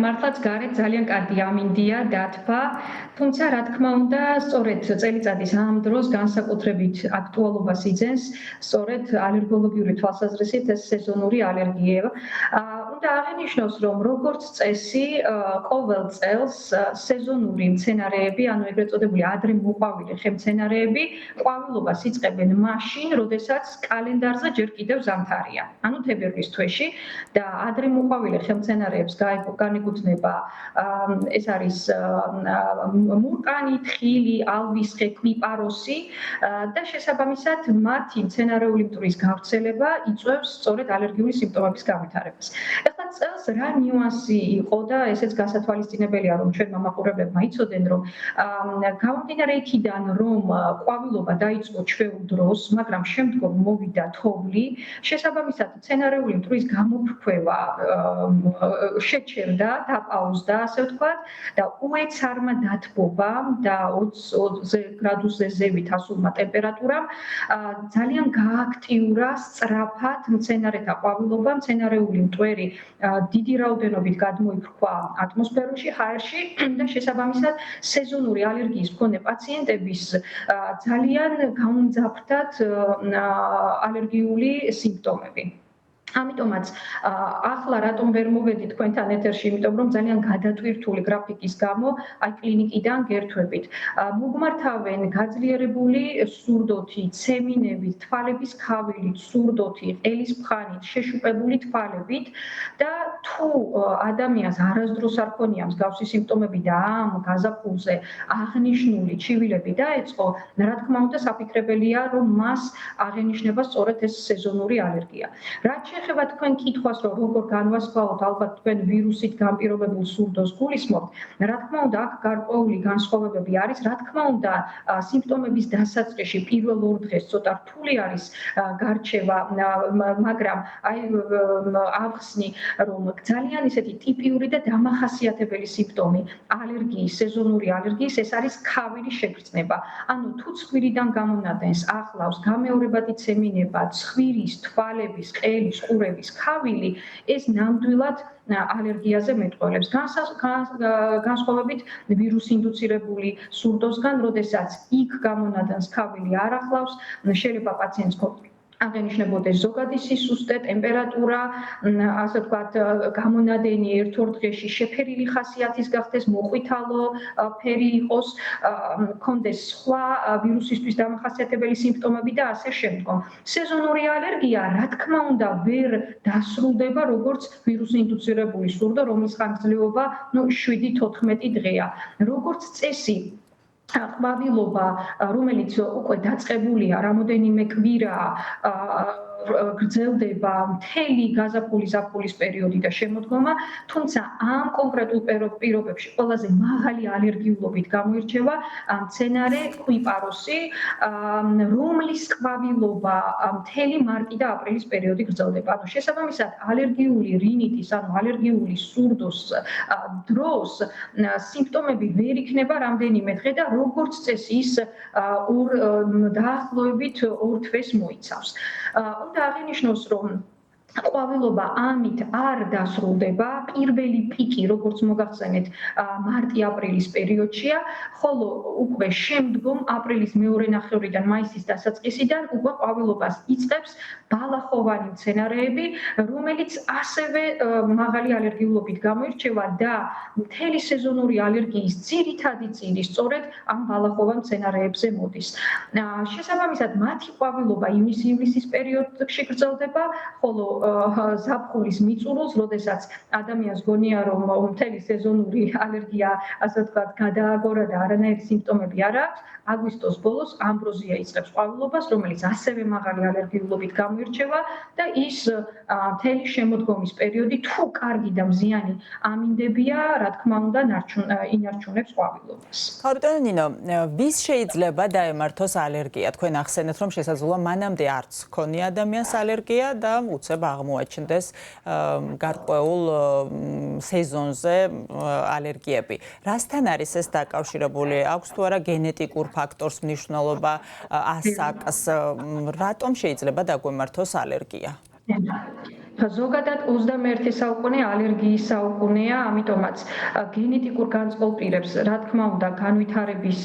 მართლაც გარეთ ძალიან კარგი ამინდია, დათბა, თუმცა რა თქმა უნდა, სწორედ წელიწადის ამ დროს განსაკუთრებით აქტუალობას იძენს სწორედ ალერგოლოგიური თვალსაზრისით ეს სეზონური ალერგიები. უნდა აღინიშნოს, რომ როგორც წესი, ყოველ წელს სეზონური მცენარეები, ანუ ეგრეთ წოდებული ადრე მოყვავილი ხემცენარეები, ყვავილობას იწყებენ მაშინ, როდესაც კალენდარზე ჯერ კიდევ ზამთარია, ანუ თებერვლის თვეში და ადრე მოყვავილი ხემცენარეებს განეკუთვნება ეს არის მურყანი, თხილი, ალვისხე, კვიპაროსი და შესაბამისად მათი მცენარეული მტვრის გავრცელება იწვევს სწორედ ალერგიული სიმპტომების განვითარებას. ეხლა წელს რა ნიუანსი იყო და ესეც გასათვალისწინებელია, რომ ჩვენ მომაყურებლებმა იცოდნენ, რომ გამომდინარე იქიდან, რომ ყვავილობა დაიწყო ჩვეულ დროს, მაგრამ შემდგომ მოვიდა თოვლი, შესაბამისად მცენარეული მტვრის გამოფრქვევა შეჩერდა, დაპაუზდა, ასე ვთქვათ, და უეცარმა დათბობა და 20 გრადუსზე ზევით ასულმა ტემპერატურამ ძალიან გააქტიურა სწრაფად მცენარეთა ყვავილობა, მცენარეული მტვერი დიდი რაოდენობით გადმოიფრქვა ატმოსფეროში, ჰაერში და შესაბამისად სეზონური ალერგიის მქონე პაციენტების ძალიან გაუმძაფრდათ ალერგიული სიმპტომები. ამიტომაც ახლა რატომ ვერ მოვედი თქვენთან ეთერში, იმიტომ რომ ძალიან გადატვირთული გრაფიკის გამო აი კლინიკიდან გერთვებით. მოგმართავენ გაძლიერებული სურდოთი, ცემინებით, თვალების ქავილით, სურდოთი, ყელის ფხანით, შეშუპებული თვალებით და თუ ადამიანს არასდროს არ ქონია მსგავსი სიმპტომები და ამ გაზაფხულზე აღნიშნული ჩივილები დაეწყო, რა თქმა უნდა საფიქრებელია, რომ მას აღენიშნება სწორედ ეს სეზონური ალერგია. რაც ეხება თქვენ კითხვას, რომ როგორ განვასხვაოთ, ალბათ თქვენ ვირუსით განპირობებულ სურდოს გულისხმობთ, რა თქმა უნდა, აქ გარკვეული განსხვავებები არის, რა თქმა უნდა, სიმპტომების დასაწყისში პირველ 2 დღეს ცოტა რთული არის გარჩევა, მაგრამ აი ავხსნი, რომ ძალიან ისეთი ტიპიური და დამახასიათებელი სიმპტომი ალერგიის, სეზონური ალერგიის ეს არის ქავილის შეგრძნება. ანუ თუ ცხვირიდან გამონადენს ახლავს გამეორებადი ცემინება, ცხვირის, თვალების, ყელის, ყურების ქავილი, ეს ნამდვილად ალერგიაზე მეტყველებს. განსხვავებით ვირუსინდუცირებული სურდოსგან, როდესაც იქ გამონადენს ქავილი არ ახლავს, შეიძლება პაციენტს აღენიშნებოდეს ზოგადი სისუსტე, ტემპერატურა, ასე ვთქვათ, გამონადენი 1-2 დღეში შეფერილი ხასიათის გახდეს, მოყვითალო ფერი იყოს, ქონდეს სხვა ვირუსისთვის დამახასიათებელი სიმპტომები და ასე შემდგომ. სეზონური ალერგია, რა თქმა უნდა, ვერ დასრულდება როგორც ვირუსინდუცირებული სურდო, რომლის ხანგრძლივობა 7-14 დღეა. როგორც წესი, ყვავილობა, რომელიც უკვე დაწყებულია, რამოდენიმე კვირა გრძელდება მთელი გაზაფხულის პერიოდი და შემოდგომა, თუმცა ამ კონკრეტულ პირობებში ყველაზე მაღალი ალერგიულობით გამოირჩევა მცენარე კვიპაროსი, რომლის ყვავილობა მთელი მარტი და აპრილის პერიოდი გრძელდება. ანუ შესაბამისად, ალერგიული რინიტის, ანუ ალერგიული სურდოს დროს სიმპტომები ვერ იქნება რამდენიმე დღე და როგორც წესი ის დაახლოებით 2 თვეს მოიცავს. უნდა აღინიშნოს, რომ ყვავილობა ამით არ დასრულდება. პირველი პიკი, როგორც მოგახსენეთ, მარტი-აპრილის პერიოდშია, ხოლო უკვე შემდგომ აპრილის მეორე ნახევრიდან მაისის დასაწყისიდან უკვე ყვავილობას იწყებს ბალახოვანი მცენარეები, რომელიც ასევე მაღალი ალერგიულობით გამოირჩევა და მთელი სეზონური ალერგიის ძირითადი წილი სწორედ ამ ბალახოვან მცენარეებზე მოდის. შესაბამისად, მათი ყვავილობა ივნის-ივლისის პერიოდში გრძელდება, ხოლო ზაფხულის მიწურულს, როდესაც ადამიანს გონია, რომ მთელი სეზონური ალერგია, ასე ვთქვათ, გადააგორა და არანაირი სიმპტომები არ აქვს, აგვისტოს ბოლოს ამბროზია იწყებს ყვავილობას, რომელიც ასევე მაღალი ალერგიულობით გამოირჩევა და ის მთელი შემოდგომის პერიოდი თუ კარგი და მზიანი ამინდებია, რა თქმა უნდა, ინარჩუნებს ყვავილობას. ხარიტონო ნინო, ვის შეიძლება დაემართოს ალერგია? თქვენ ახსენეთ, რომ შესაძლოა მანამდე არც ქონია ადამიანს ალერგია და უცებ აღმოაჩნდეს გარკვეულ სეზონზე ალერგიები. რასთან არის ეს დაკავშირებული? აქვს თუ არა გენეტიკურ ფაქტორს მნიშვნელობა, ასაკს? რატომ შეიძლება დაგვემართოს ალერგია? ზოგადად 21 საუკუნე ალერგიის საუკუნეა, ამიტომაც გენეტიკურ განწყობილ პირებს, რა თქმა უნდა, განვითარების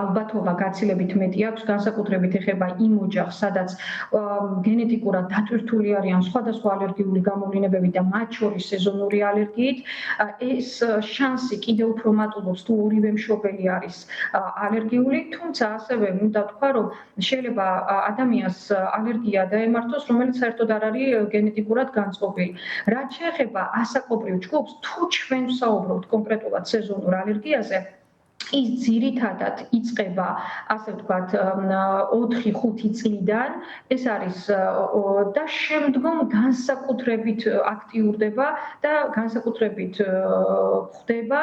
ალბათობა გაცილებით მეტი აქვს, განსაკუთრებით ეხება იმ ოჯახს, სადაც გენეტიკურად დატვირთული არიან სხვადასხვა ალერგიული გამოვლინებები და მათ შორის სეზონური ალერგიით. ეს შანსი კიდევ უფრო მატულობს თუ ორივე მშობელი არის ალერგიული, თუმცა ასევე მინდა ვთქვა, რომ შეიძლება ადამიანს ალერგია დაემართოს, რომელიც საერთოდ არ არის გენეტიკურად განწყობილი. რაც შეეხება ასაკობრივ ჯგუფს, თუ ჩვენ ვსაუბრობთ კონკრეტულად სეზონურ ალერგიაზე, ის ძირითადად იწყება, ასე ვთქვათ, 4-5 წლიდან, ეს არის და შემდგომ განსაკუთრებით აქტიურდება და განსაკუთრებით ხდება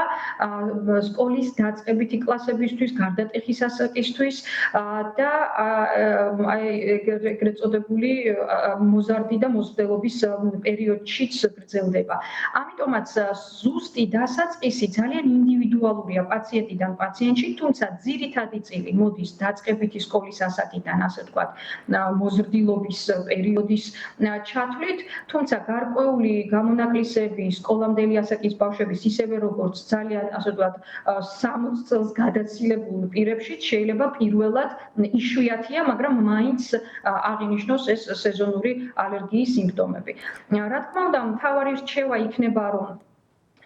სკოლის დაწყებითი კლასებისთვის, გარდატეხის ასაკისთვის და ეგრეთ წოდებული მოზარდი და მოზრდელობის პერიოდშიც გრძელდება. ამიტომაც ზუსტი დასაწყისი ძალიან ინდივიდუალურია პაციენტიდან პაციენტში, თუმცა ძირითადი წილი მოდის დაწყებითი სკოლის ასაკიდან, ასე ვთქვათ, მოზრდილობის პერიოდის ჩათვლით, თუმცა გარკვეული გამონაკლისები სკოლამდელი ასაკის ბავშვების ისევე როგორც ძალიან, ასე ვთქვათ, 60 წელს გადაცილებულ პირებშიც შეიძლება პირველად იშვიათია, მაგრამ მაინც აღინიშნოს ეს სეზონური ალერგიის სიმპტომები. რა თქმა უნდა, მთავარი რჩევა იქნება, რომ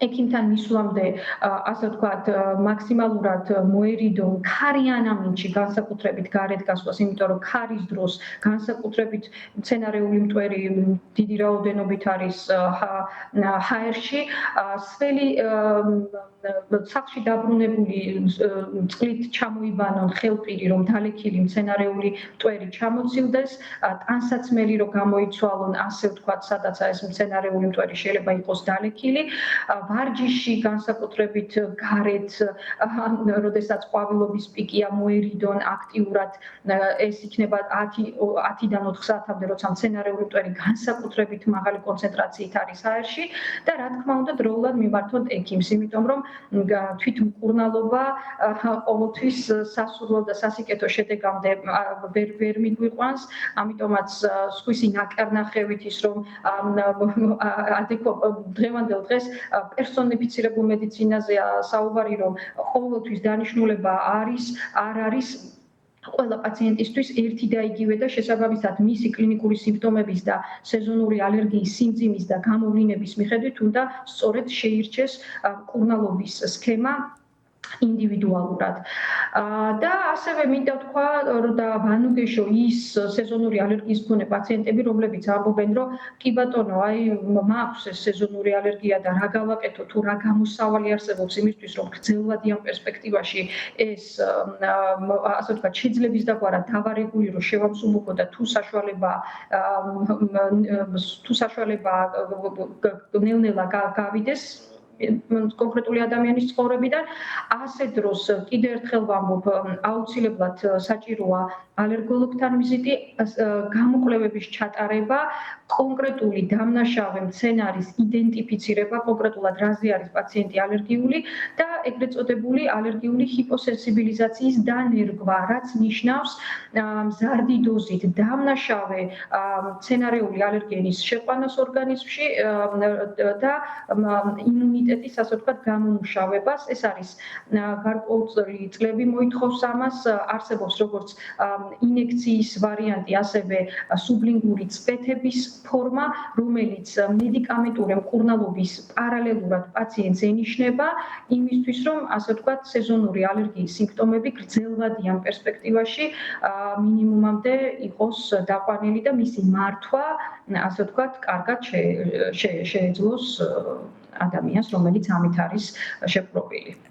ექიმთან მისვლამდე, ასე ვთქვათ, მაქსიმალურად მოერიდონ ქარიან ამინდში განსაკუთრებით გარეთ გასვლას, იმიტომ რომ ქარის დროს განსაკუთრებით მცენარეული მტვერი დიდი რაოდენობით არის ჰაერში, სველი სახლში დაბრუნებული წყლით ჩამოიბანონ ხელპირი, რომ დალექილი მცენარეული მტვერი ჩამოცილდეს, ტანსაცმელი რომ გამოიცვალონ, ასე ვთქვათ, სადაც ეს მცენარეული მტვერი შეიძლება იყოს დალექილი, ვარჯიში განსაკუთრებით გარეთ, როდესაც ყვავილობის პიკია მოერიდონ აქტიურად, ეს იქნება 10-დან 4 საათამდე, როცა მცენარეული მტვერი განსაკუთრებით მაღალი კონცენტრაციით არის აერში და რა თქმა უნდა დროულად მიმართოთ ექიმს, იმიტომ რომ თვითმკურნალობა ყოველთვის სასურველ და სასიკეთო შედეგამდე ვერ მიგვიყვანს, ამიტომაც სხვისი ნაკერნახევით ის რომ დღევანდელ დღეს პერსონიფიცირებულ მედიცინაზეა საუბარი, რომ ყოველთვის დანიშნულება არის, არ არის ყველა პაციენტისთვის ერთი და იგივე და შესაბამისად მისი კლინიკური სიმპტომების და სეზონური ალერგიის სიმძიმის და გამოვლინების მიხედვით უნდა სწორედ შეირჩეს მკურნალობის სქემა ინდივიდუალურად. და ასევე მინდა ვთქვა და ვანუგეშო ის სეზონური ალერგიის მქონე პაციენტები, რომლებიც ამბობენ, რომ კი ბატონო, მაქვს ეს სეზონური ალერგია და რა გავაკეთო, თუ რა გამოსავალი არსებობს იმისთვის, რომ გრძელვადიან პერსპექტივაში ეს, ასე ვთქვათ, შეძლების დაგვარა დავარეგულირო, შევამსუბუქო და თუ საშუალება ნელ-ნელა გავიდეს კონკრეტული ადამიანის ცხოვრებიდან, ასე დროს კიდევ ერთხელ ვამბობ, აუცილებლად საჭიროა ალერგოლოგთან ვიზიტი, გამოკვლევების ჩატარება, კონკრეტული დამნაშავე მცენარის იდენტიფიცირება, კონკრეტულად რაზე არის პაციენტი ალერგიული და ეგრეთ წოდებული ალერგიული ჰიპოსენსიბილიზაციის დანერგვა, რაც ნიშნავს მზარდი დოზით დამნაშავე მცენარეული ალერგენის შეყვანას ორგანიზმში და იმუნიტეტის, ასე ვთქვათ, გამომუშავებას. ეს არის გარკვეული წლები მოითხოვს ამას, არსებობს როგორც ინექციის ვარიანტი, ასევე სუბლინგური წვეთების ფორმა, რომელიც მედიკამენტური მკურნალობის პარალელურად პაციენტს ენიშნება იმისთვის, რომ, ასე ვთქვათ, სეზონური ალერგიის სიმპტომები გრძელვადიან პერსპექტივაში მინიმუმამდე იყოს დაყვანილი და მისი მართვა, ასე ვთქვათ, კარგად შეეძლოს ადამიანს, რომელიც ამით არის შეპყრობილი.